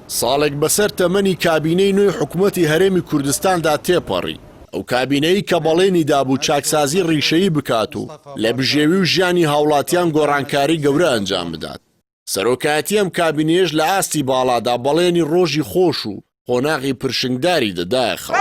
ساڵێک بەسەر تەمەنی کابینەی نوێی حکوومەتی هەرێمی کوردستاندا تێپەڕی. ئەو کابینەی کە بەڵێنی دابوو چاکسازی ڕیشەیی بکات و لە بژێوی و ژیانی هاوڵاتیان گۆڕانکاری گەورە ئەنجام بدات. سەرۆکایەتی ئەم کابینەیەش لە ئاستی باڵادا بەڵێنی ڕۆژی خۆش و قۆناغی پرشنگداری دەدایەخەوە.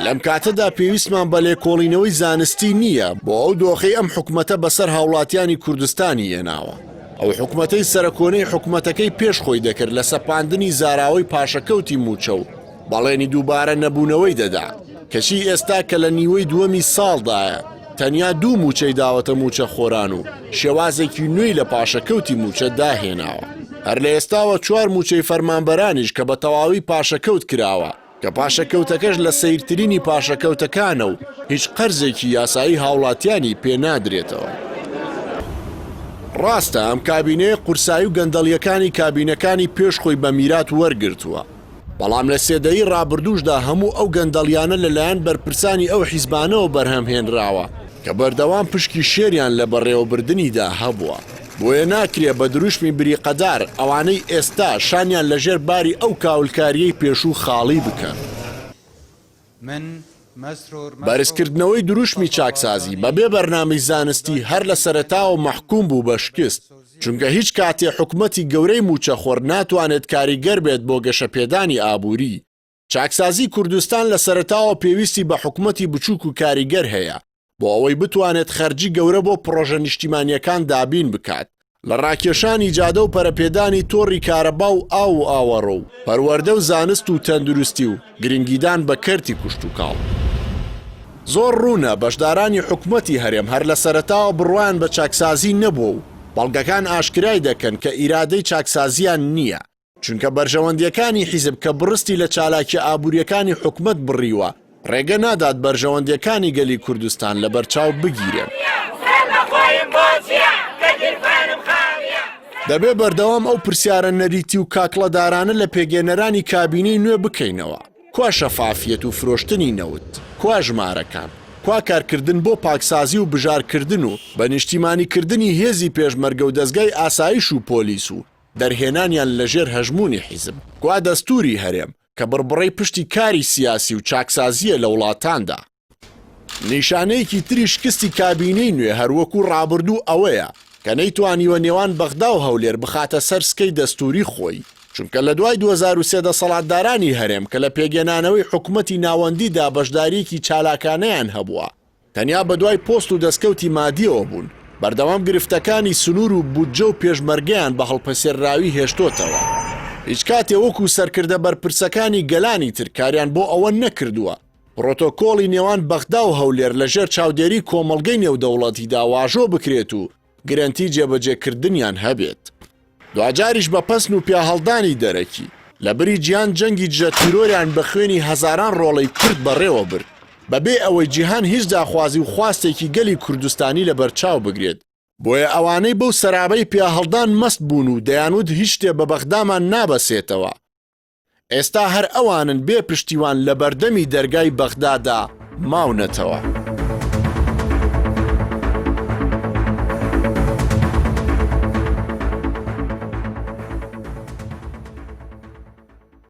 لەم کاتەدا پێویستمان بە لێکۆڵینەوەی زانستی نییە بۆ ئەو دۆخەی ئەم حکوومەتە بەسەر هاوڵاتیانی کوردستانی هێناوە. ئەو حکوومەتەی سەرکۆنەی حکوومەتەکەی پێش خۆی دەکرد لە سەپاندنی زاراوەی پاشەکەوتی موچە و بەڵێنی دووبارە نەبوونەوەی دەدا کەچی ئێستا کە لە نیوەی دووەمی ساڵدایە تەنیا 2 موچەی داوەتە موچە خۆران و شێوازێکی نوێی لە پاشەکەوتی موچە داهێناوە. هەر لە ئێستاوە 4 موچەی فەرمانبەرانیش کە بە تەواوی پاشەکەوت کراوە کە پاشەکەوتەکەش لە سەیرترینی پاشەکەوتەکانە و هیچ قەرزێکی یاسایی هاوڵاتیانی پێنادرێتەوە. ڕاستە ئەم کابینەیە قورسایی و گەندەڵیەکانی کابینەکانی پێش خۆی بە میرات وەرگرتووە، بەڵام لە سێدەی ڕابردووشدا هەموو ئەو گەندەڵیانە لەلایەن بەرپرسانی ئەو حیزبانەوە بەرهەمهێنراوە کە بەردەوام پشکی شێریان لە بەڕێوەبردننیدا هەبووە. بۆیە ناکرێ بە دروشمی بریقەدار ئەوانەی ئێستا شانیان لەژێر باری ئەو کاولکاریەی پێشوو خاڵی بکەن. بەرزکردنەوەی دروشمی چاکسازی بەبێ بەرنامەی زانستی هەر لە سەرەتاوە مەحکوم بوو بە شکست، چونکە هیچ کاتێ حکوومەتی گەورەی موچەخۆر ناتوانێت کاریگەر بێت بۆ گەشەپێدانی ئابووری. چاکسازی کوردستان لە سەرەتاوە پێویستی بە حکوومەتی بچووک و کاریگەر هەیە بۆ ئەوەی بتوانێت خەرجی گەورە بۆ پرۆژە نیشتیمانیەکان دابین بکات، لە ڕاکێشانی جادە و پەرەپێدانی تۆڕی کارەبا و ئاو و ئاوەڕۆ و پەروەردە و زانست و تەندروستی و گرنگیدان بە کەرتی کوشت و کاڵ. زۆر ڕوونە بەشدارانی حکوومەتی هەرێم هەر لە سەرەتاوە بڕوایان بە چاکسازی نەبووە و بەڵگەکان ئاشکرای دەکەن کە ئیرادەی چاکسازیان نییە، چونکە بەرژەوەندیەکانی حیزب کە بڕستی لە چالاکی ئابوووریەکانی حکوومەت بڕیوە ڕێگە نادات بەرژەوەندیەکانی گەلی کوردستان لە بەرچاو بگیرێن. دەبێ بەردەوام ئەو پرسیارە نەریتی و کاکڵەدارانە لە پێگەێنەرانی کابینەی نوێ بکەینەوە. کوا شەفافیەت و فرۆشتنی نەوت، کوا ژمارەکان، کوا کارکردن بۆ پاکسازی و بژارکردن و بە نیشتیمانیکردنی هێزی پێشمەرگە و دەستگای ئاسایش و پۆلیس و دەرهێنانیان لەژێر هەژمونی حیزب، کوا دەستوری هەرێم کە بڕبڕی پشتی کاری سیاسی و چاکسازیە لە وڵاتاندا. نیشانەیەکی تری شکستی کابینەی نوێ هەروەکو ڕابردوو ئەوەیە کە نەیتوانیوە نێوان بەغدا و هەولێر بخاتە سەر سکەی دەستوری خۆی، چونکە لە دوای 2003 دەسەڵاتدارانی هەرێم کە لە پێگەێنانەوەی حکوومەتی ناوەندیدا بەشداریەکی چالاکانەیان هەبووە تەنیا بە دوای پۆست و دەستکەوتی مادیەوە بوون، بەردەوام گرفتەکانی سنوور و بودجە و پێشمەرگیان بە هەڵپەسێرراوی هێشتۆتەوە. هیچ کاتێ وەکو سەرکردە بەرپرسەکانی گەلانی تر کاریان بۆ ئەوە نەکردووە پڕۆتۆکۆڵی نێوان بەغدا و هەولێر لەژێر چاودێری کۆمەڵگەی نێودەوڵەتیدا واژۆ بکرێت و گرنتی جێبەجێکردنیان هەبێت. دوجاریش بە پەسن و پیاهەڵدانی دەرەکی لە بری گیان جەنگی جەتیرۆریان بە خوێنی هەزاران ڕۆڵەی کورد بەڕێوە برد بەبێ ئەوەی جیهان هیچ داخوازی و خواستێکی گەلی کوردستانی لە بەرچاو بگرێت. بۆیە ئەوانەی بەو سەرابەی پیاهەڵدان مەست بوون و دەیانوت هیچ شتێ بە بەغدامان نابەسێتەوە. ئێستا هەر ئەوانن بێ پشتیوان لە بەردەمی دەرگای بەغدادا ماونەتەوە.